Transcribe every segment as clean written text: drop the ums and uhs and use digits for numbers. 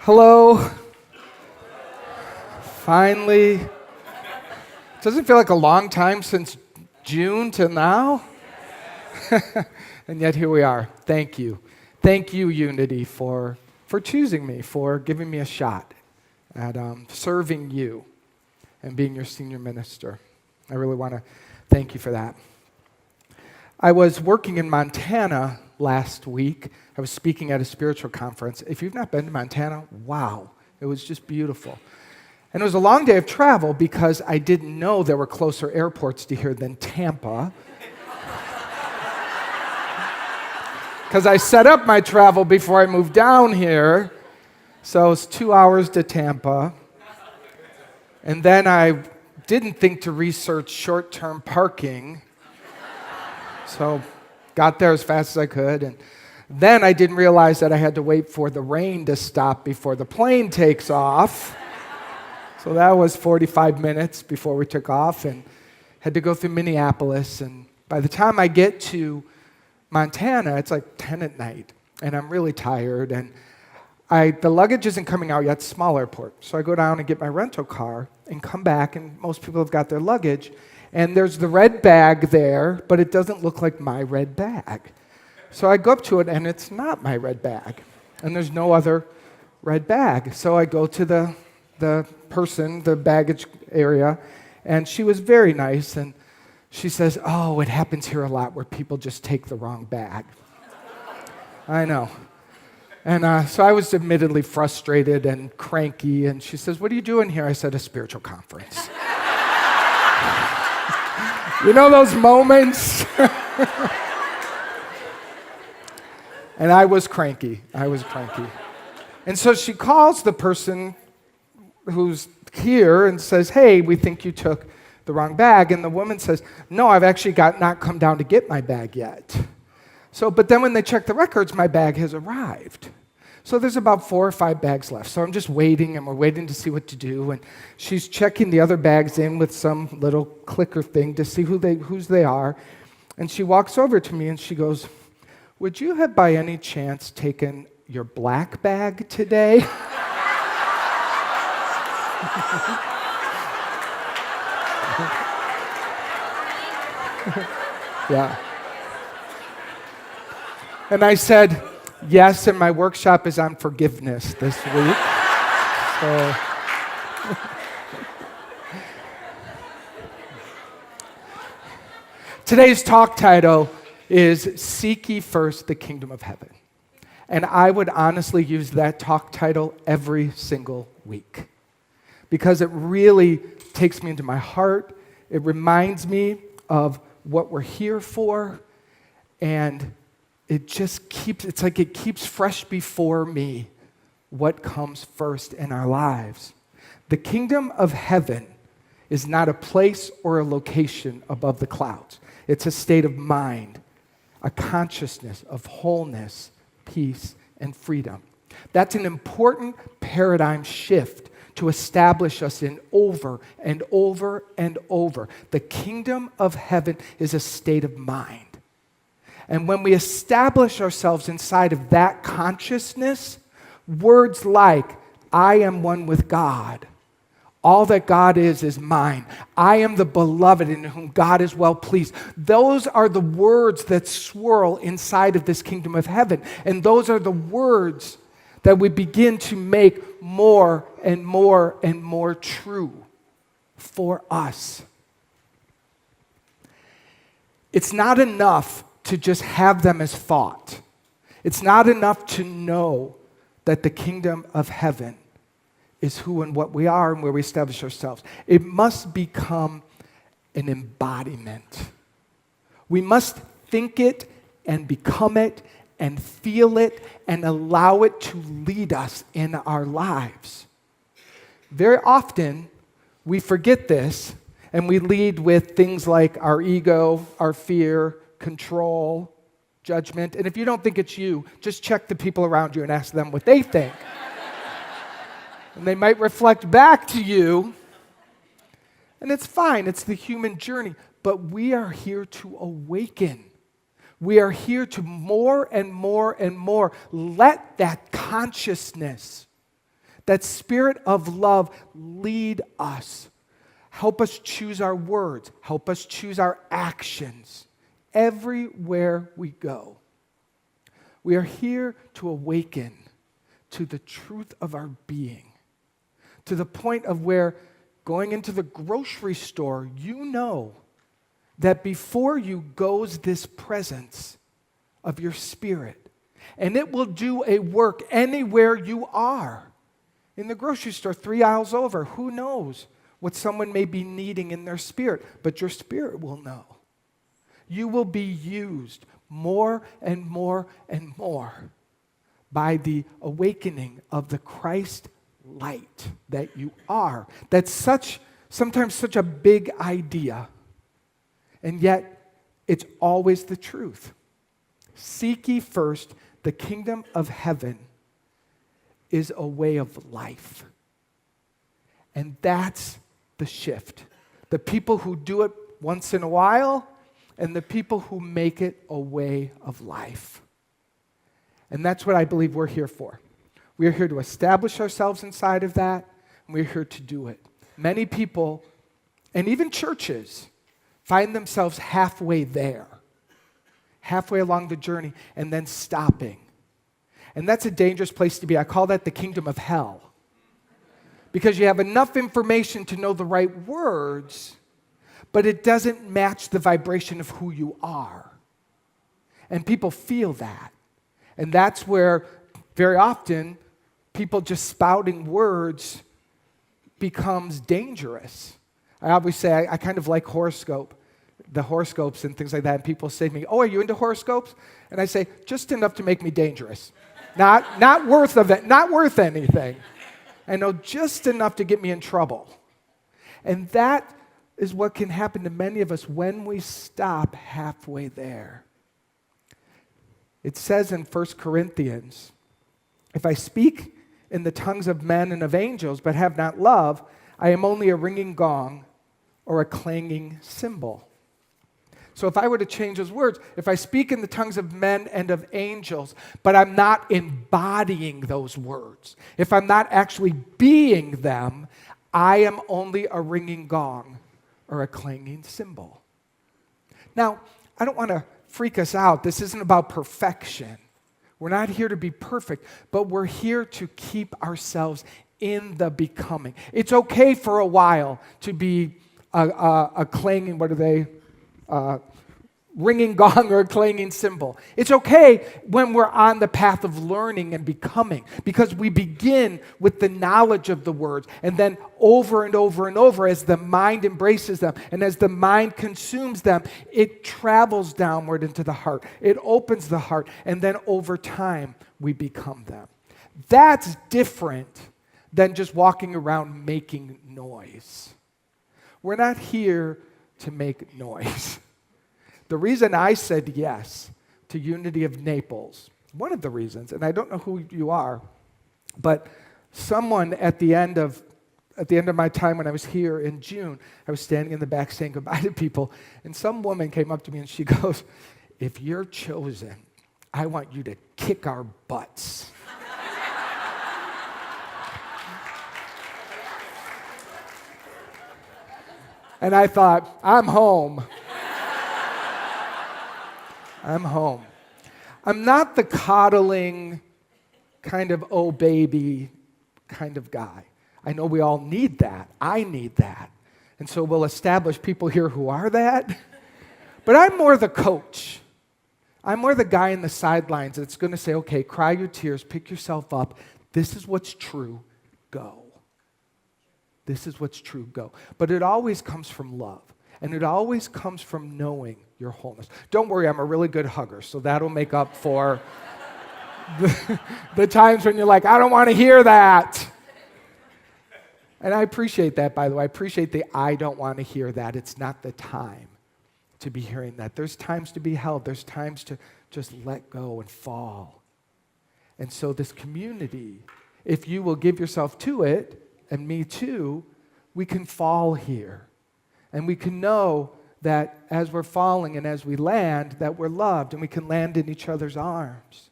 Hello. Finally. Doesn't feel like a long time since June to now. And yet here we are. Thank you. Thank you, Unity, for choosing me, for giving me a shot at serving you and being your senior minister. I really want to thank you for that. I was working in Montana last week. I was speaking at a spiritual conference. If you've not been to Montana, wow, it was just beautiful. And it was a long day of travel because I didn't know there were closer airports to here than Tampa. Because I set up my travel before I moved down here. So it's 2 hours to Tampa. And then I didn't think to research short-term parking. So got there as fast as I could. And then I didn't realize that I had to wait for the rain to stop before the plane takes off. So that was 45 minutes before we took off and had to go through Minneapolis. And by the time I get to Montana, it's like 10 at night. And I'm really tired. And the luggage isn't coming out yet, small airport. So I go down and get my rental car and come back. And most people have got their luggage. And there's the red bag there, but it doesn't look like my red bag. So I go up to it, and it's not my red bag. And there's no other red bag. So I go to the person, the baggage area, and she was very nice. And she says, "Oh, it happens here a lot where people just take the wrong bag." I know. And so I was admittedly frustrated and cranky. And she says, "What are you doing here?" I said, "A spiritual conference." You know those moments? And I was cranky. And so she calls the person who's here and says, "Hey, we think you took the wrong bag." And the woman says, "No, I've actually not come down to get my bag yet." But then when they check the records, my bag has arrived. So there's about 4 or 5 bags left. So I'm just waiting, and we're waiting to see what to do. And she's checking the other bags in with some little clicker thing to see whose they are. And she walks over to me and she goes, "Would you have by any chance taken your black bag today?" Yeah. And I said, "Yes, and my workshop is on forgiveness this week." So. Today's talk title is "Seek Ye First the Kingdom of Heaven." And I would honestly use that talk title every single week because it really takes me into my heart. It reminds me of what we're here for, and it keeps fresh before me what comes first in our lives. The kingdom of heaven is not a place or a location above the clouds. It's a state of mind, a consciousness of wholeness, peace, and freedom. That's an important paradigm shift to establish us in over and over and over. The kingdom of heaven is a state of mind. And when we establish ourselves inside of that consciousness, words like, "I am one with God. All that God is mine. I am the beloved in whom God is well pleased." Those are the words that swirl inside of this kingdom of heaven. And those are the words that we begin to make more and more and more true for us. It's not enough to just have them as thought. It's not enough to know that the kingdom of heaven is who and what we are and where we establish ourselves. It must become an embodiment. We must think it and become it and feel it and allow it to lead us in our lives. Very often, we forget this and we lead with things like our ego, our fear, control, judgment. And if you don't think it's you, just check the people around you and ask them what they think. And they might reflect back to you. And it's fine, it's the human journey. But we are here to awaken. We are here to more and more and more let that consciousness That spirit of love lead us. Help us choose our words. Help us choose our actions everywhere we go. We are here to awaken to the truth of our being, to the point of where going into the grocery store, you know that before you goes this presence of your spirit, and it will do a work anywhere you are. In the grocery store, 3 aisles over, who knows what someone may be needing in their spirit, but your spirit will know. You will be used more and more and more by the awakening of the Christ light that you are. That's sometimes such a big idea, and yet it's always the truth. Seek ye first the kingdom of heaven is a way of life. And that's the shift. The people who do it once in a while and the people who make it a way of life. And that's what I believe we're here for. We are here to establish ourselves inside of that, and we're here to do it. Many people, and even churches, find themselves halfway there, halfway along the journey, and then stopping. And that's a dangerous place to be. I call that the kingdom of hell. Because you have enough information to know the right words, but it doesn't match the vibration of who you are. And people feel that. And that's where, very often, people just spouting words becomes dangerous. I always say, I kind of like the horoscopes and things like that. And people say to me, oh, are you into horoscopes? And I say, just enough to make me dangerous. Not worth anything. I know just enough to get me in trouble. And that is what can happen to many of us when we stop halfway there. It says in 1 Corinthians, if I speak in the tongues of men and of angels but have not love, I am only a ringing gong or a clanging cymbal. So if I were to change those words, if I speak in the tongues of men and of angels, but I'm not embodying those words, if I'm not actually being them, I am only a ringing gong or a clanging cymbal. Now, I don't want to freak us out. This isn't about perfection. We're not here to be perfect, but we're here to keep ourselves in the becoming. It's okay for a while to be a clanging, ringing gong or a clanging cymbal. It's okay when we're on the path of learning and becoming, because we begin with the knowledge of the words, and then over and over and over, as the mind embraces them and as the mind consumes them, it travels downward into the heart. It opens the heart, and then over time, we become them. That's different than just walking around making noise. We're not here to make noise. The reason I said yes to Unity of Naples, one of the reasons, and I don't know who you are, but someone at the end of my time when I was here in June, I was standing in the back saying goodbye to people, and some woman came up to me and she goes, if you're chosen, I want you to kick our butts. And I thought, I'm home. I'm home. I'm not the coddling kind of, oh, baby kind of guy. I know we all need that. I need that. And so we'll establish people here who are that. But I'm more the coach. I'm more the guy in the sidelines that's going to say, okay, cry your tears, pick yourself up. This is what's true. Go. This is what's true. Go. But it always comes from love. And it always comes from knowing your wholeness. Don't worry, I'm a really good hugger, so that'll make up for the times when you're like, I don't want to hear that. And I appreciate that, by the way. I appreciate the I don't want to hear that. It's not the time to be hearing that. There's times to be held. There's times to just let go and fall. And so this community, if you will give yourself to it, and me too, we can fall here. And we can know that as we're falling and as we land, that we're loved and we can land in each other's arms.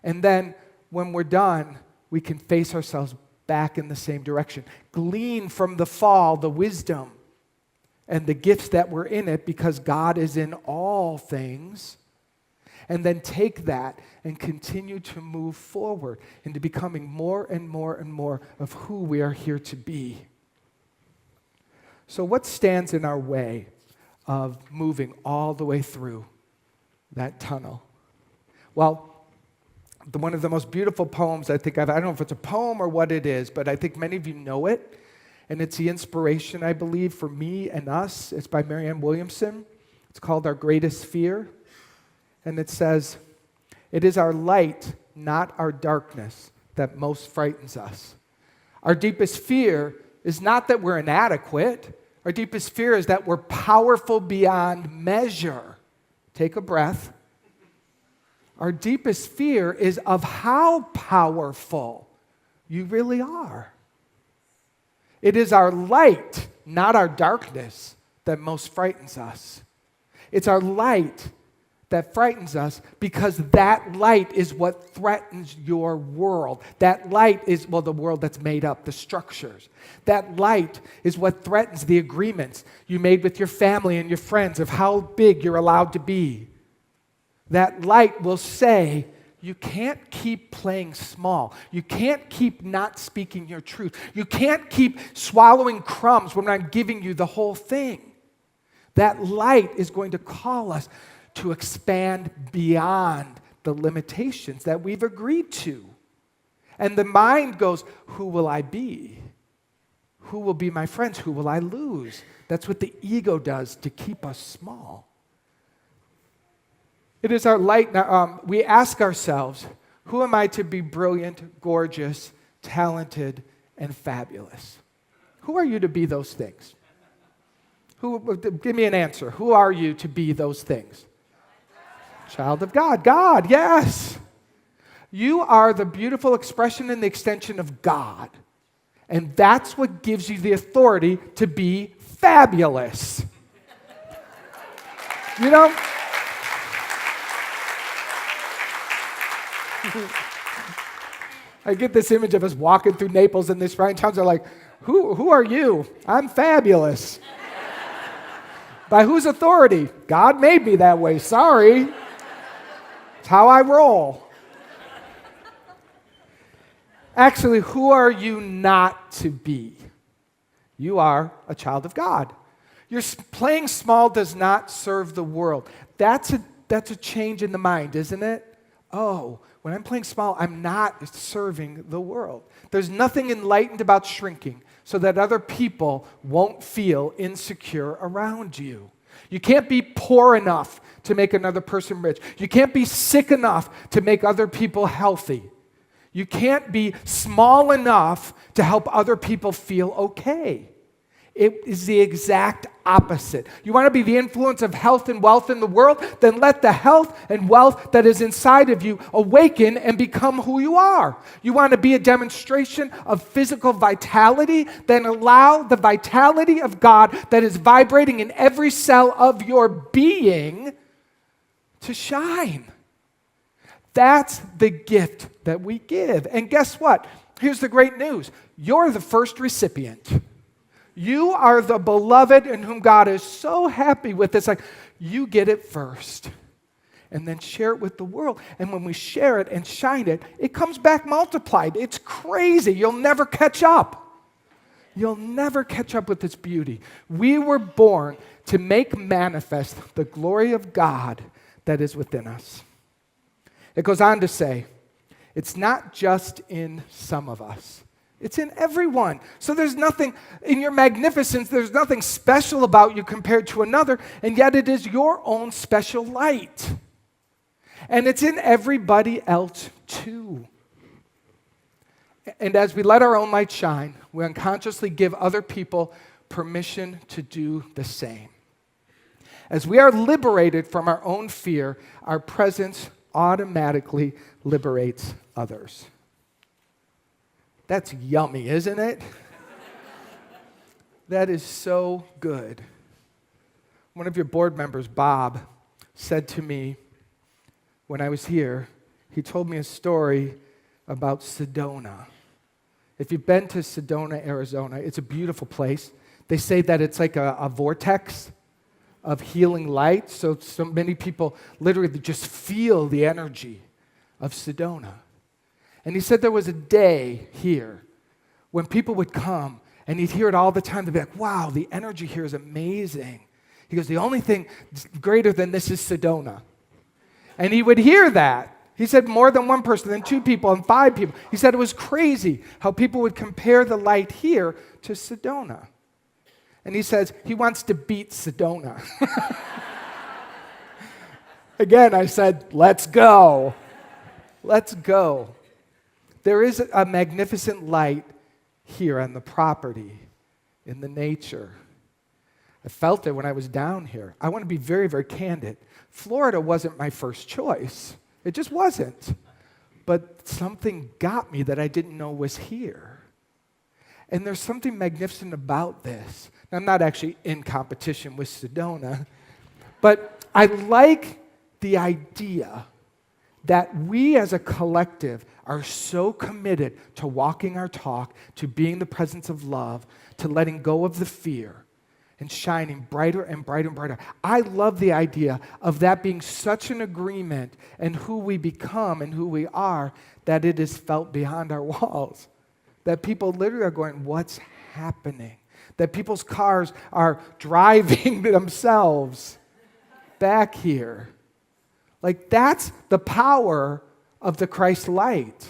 And then when we're done, we can face ourselves back in the same direction. Glean from the fall the wisdom and the gifts that were in it because God is in all things. And then take that and continue to move forward into becoming more and more and more of who we are here to be. So what stands in our way of moving all the way through that tunnel? Well, one of the most beautiful poems I don't know if it's a poem or what it is, but I think many of you know it. And it's the inspiration, I believe, for me and us. It's by Marianne Williamson. It's called Our Greatest Fear. And it says, "It is our light, not our darkness, that most frightens us. Our deepest fear is not that we're inadequate. Our deepest fear is that we're powerful beyond measure." Take a breath. Our deepest fear is of how powerful you really are. It is our light, not our darkness, that most frightens us. It's our light that frightens us because that light is what threatens your world. That light is, the world that's made up, the structures. That light is what threatens the agreements you made with your family and your friends of how big you're allowed to be. That light will say, you can't keep playing small. You can't keep not speaking your truth. You can't keep swallowing crumbs when I'm giving you the whole thing. That light is going to call us to expand beyond the limitations that we've agreed to. And the mind goes, who will I be? Who will be my friends? Who will I lose? That's what the ego does to keep us small. It is our light. Now, we ask ourselves, who am I to be brilliant, gorgeous, talented, and fabulous? Who are you to be those things? Give me an answer. Who are you to be those things? Child of God. God, yes. You are the beautiful expression and the extension of God. And that's what gives you the authority to be fabulous. You know? I get this image of us walking through Naples and these fine towns are like, who are you? I'm fabulous. By whose authority? God made me that way. Sorry. It's how I roll. Actually, who are you not to be? You are a child of God. Your playing small does not serve the world. That's a change in the mind, isn't it? Oh, when I'm playing small, I'm not serving the world. There's nothing enlightened about shrinking so that other people won't feel insecure around you. You can't be poor enough to make another person rich. You can't be sick enough to make other people healthy. You can't be small enough to help other people feel okay. It is the exact opposite. You want to be the influence of health and wealth in the world? Then let the health and wealth that is inside of you awaken and become who you are. You want to be a demonstration of physical vitality? Then allow the vitality of God that is vibrating in every cell of your being to shine. That's the gift that we give. And guess what? Here's the great news. You're the first recipient. You are the beloved in whom God is so happy with. It's like, you get it first. And then share it with the world. And when we share it and shine it, it comes back multiplied. It's crazy. You'll never catch up. You'll never catch up with its beauty. We were born to make manifest the glory of God that is within us. It goes on to say, it's not just in some of us. It's in everyone. So there's nothing, in your magnificence, there's nothing special about you compared to another, and yet it is your own special light. And it's in everybody else too. And as we let our own light shine, we unconsciously give other people permission to do the same. As we are liberated from our own fear, our presence automatically liberates others. That's yummy, isn't it? That is so good. One of your board members, Bob, said to me when I was here, he told me a story about Sedona. If you've been to Sedona, Arizona, it's a beautiful place. They say that it's like a vortex of healing light. So many people literally just feel the energy of Sedona. And he said there was a day here when people would come and he'd hear it all the time. They'd be like, wow, the energy here is amazing. He goes, the only thing greater than this is Sedona. And he would hear that. He said more than one person, then 2 people, and 5 people. He said it was crazy how people would compare the light here to Sedona. And he says he wants to beat Sedona. Again, I said, let's go. Let's go. There is a magnificent light here on the property, in the nature. I felt it when I was down here. I want to be very, very candid. Florida wasn't my first choice. It just wasn't. But something got me that I didn't know was here. And there's something magnificent about this. Now, I'm not actually in competition with Sedona, but I like the idea that we as a collective are so committed to walking our talk, to being the presence of love, to letting go of the fear, and shining brighter and brighter and brighter. I love the idea of that being such an agreement in who we become and who we are that it is felt beyond our walls. That people literally are going, what's happening? That people's cars are driving themselves back here. Like, that's the power of the Christ light.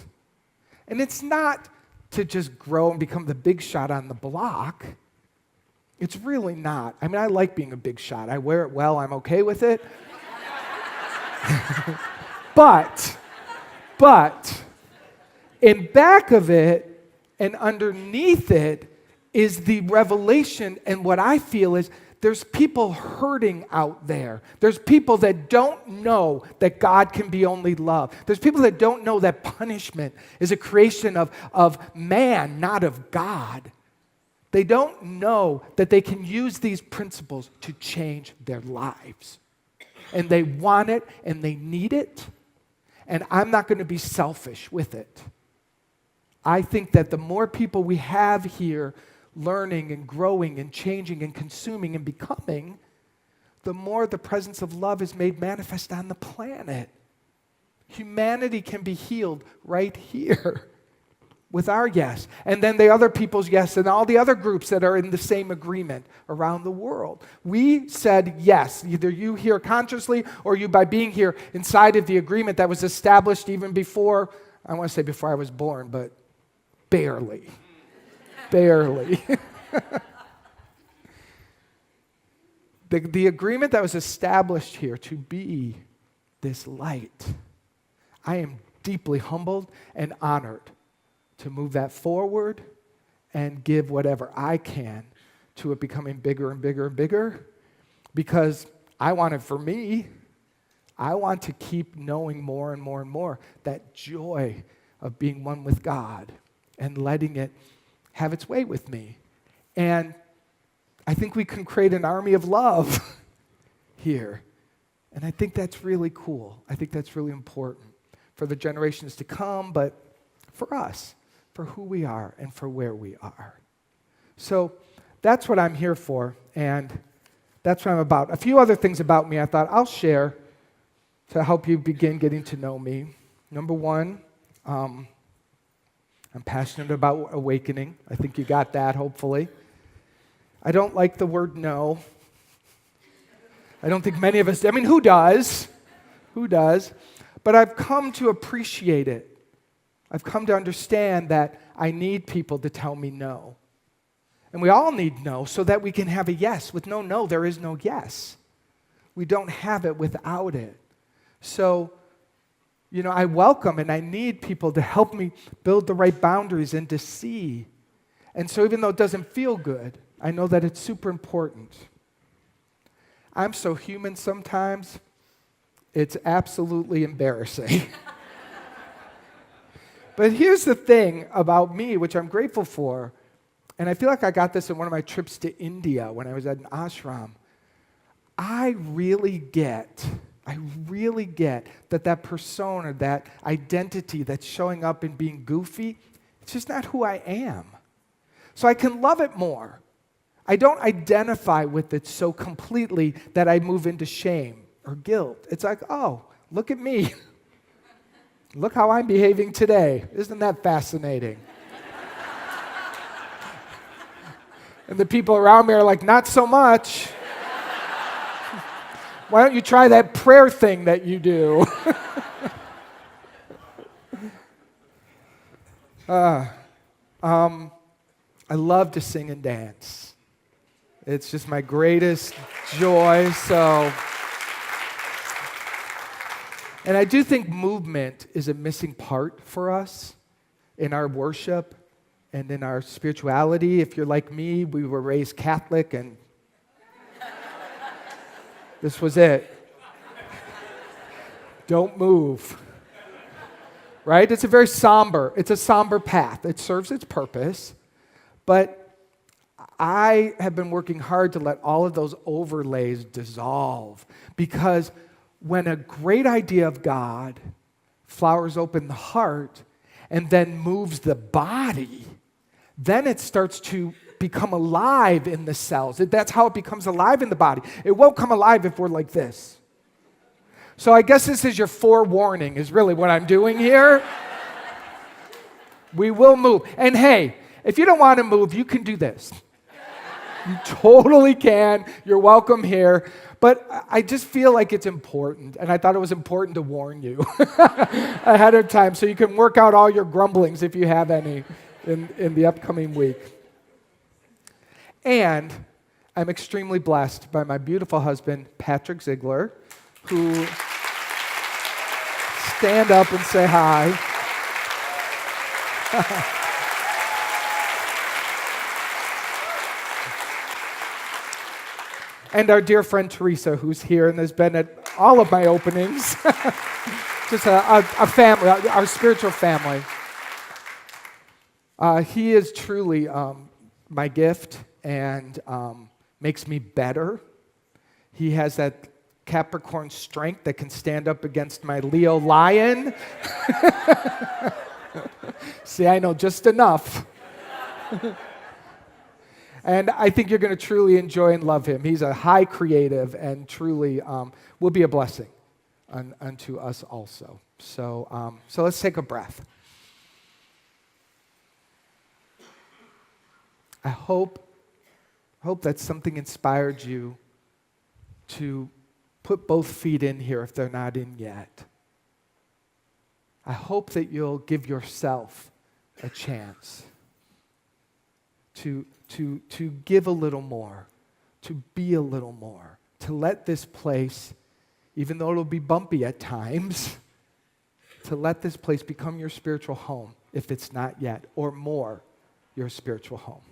And it's not to just grow and become the big shot on the block. It's really not. I mean, I like being a big shot. I wear it well. I'm okay with it. But, in back of it and underneath it is the revelation, and what I feel is there's people hurting out there. There's people that don't know that God can be only love. There's people that don't know that punishment is a creation of man, not of God. They don't know that they can use these principles to change their lives. And they want it and they need it. And I'm not going to be selfish with it. I think that the more people we have here learning and growing and changing and consuming and becoming, the more the presence of love is made manifest on the planet. Humanity can be healed right here with our yes, and then the other people's yes, and all the other groups that are in the same agreement around the world. We said yes, either you here consciously or you by being here inside of the agreement that was established even before, I want to say before I was born, but barely. Barely. The agreement that was established here to be this light. I am deeply humbled and honored to move that forward and give whatever I can to it becoming bigger and bigger and bigger, because I want it for me. I want to keep knowing more and more and more that joy of being one with God and letting it have its way with me. And I think we can create an army of love here. And I think that's really cool. I think that's really important for the generations to come, but for us, for who we are and for where we are. So that's what I'm here for, and that's what I'm about. A few other things about me I thought I'll share to help you begin getting to know me. Number one, I'm passionate about awakening. I think you got that, hopefully. I don't like the word no. I don't think many of us, I mean, who does? Who does? But I've come to appreciate it. I've come to understand that I need people to tell me no. And we all need no so that we can have a yes. With no, there is no yes. We don't have it without it. So, I welcome and I need people to help me build the right boundaries and to see. And so even though it doesn't feel good, I know that it's super important. I'm so human sometimes, it's absolutely embarrassing. But here's the thing about me, which I'm grateful for, and I feel like I got this in one of my trips to India when I was at an ashram. I really get that persona, that identity that's showing up in being goofy, It's just not who I am. So I can love it more. I don't identify with it so completely that I move into shame or guilt. It's like, oh, look at me. Look how I'm behaving today. Isn't that fascinating? And the people around me are like, not so much. Why don't you try that prayer thing that you do? I love to sing and dance. It's just my greatest joy. And I do think movement is a missing part for us in our worship and in our spirituality. If you're like me, we were raised Catholic and this was it. Don't move. Right? It's a somber path. It serves its purpose, but I have been working hard to let all of those overlays dissolve, because when a great idea of God flowers open the heart and then moves the body, then it starts to become alive in the cells. That's how it becomes alive in the body. It won't come alive if we're like this. So I guess this is your forewarning, is really what I'm doing here. We will move. And hey, if you don't want to move, you can do this. You totally can. You're welcome here. But I just feel like it's important, and I thought it was important to warn you ahead of time so you can work out all your grumblings if you have any in the upcoming week. And I'm extremely blessed by my beautiful husband, Patrick Ziegler, who... Stand up and say hi. And our dear friend Teresa, who's here and has been at all of my openings. Just a family, our spiritual family. He is truly my gift and makes me better. He has that Capricorn strength that can stand up against my Leo lion. See, I know just enough. And I think you're going to truly enjoy and love him. He's a high creative and truly will be a blessing unto us also. So let's take a breath. I hope that something inspired you to put both feet in here if they're not in yet. I hope that you'll give yourself a chance to give a little more, to be a little more, to let this place, even though it'll be bumpy at times, to let this place become your spiritual home if it's not yet, or more, your spiritual home.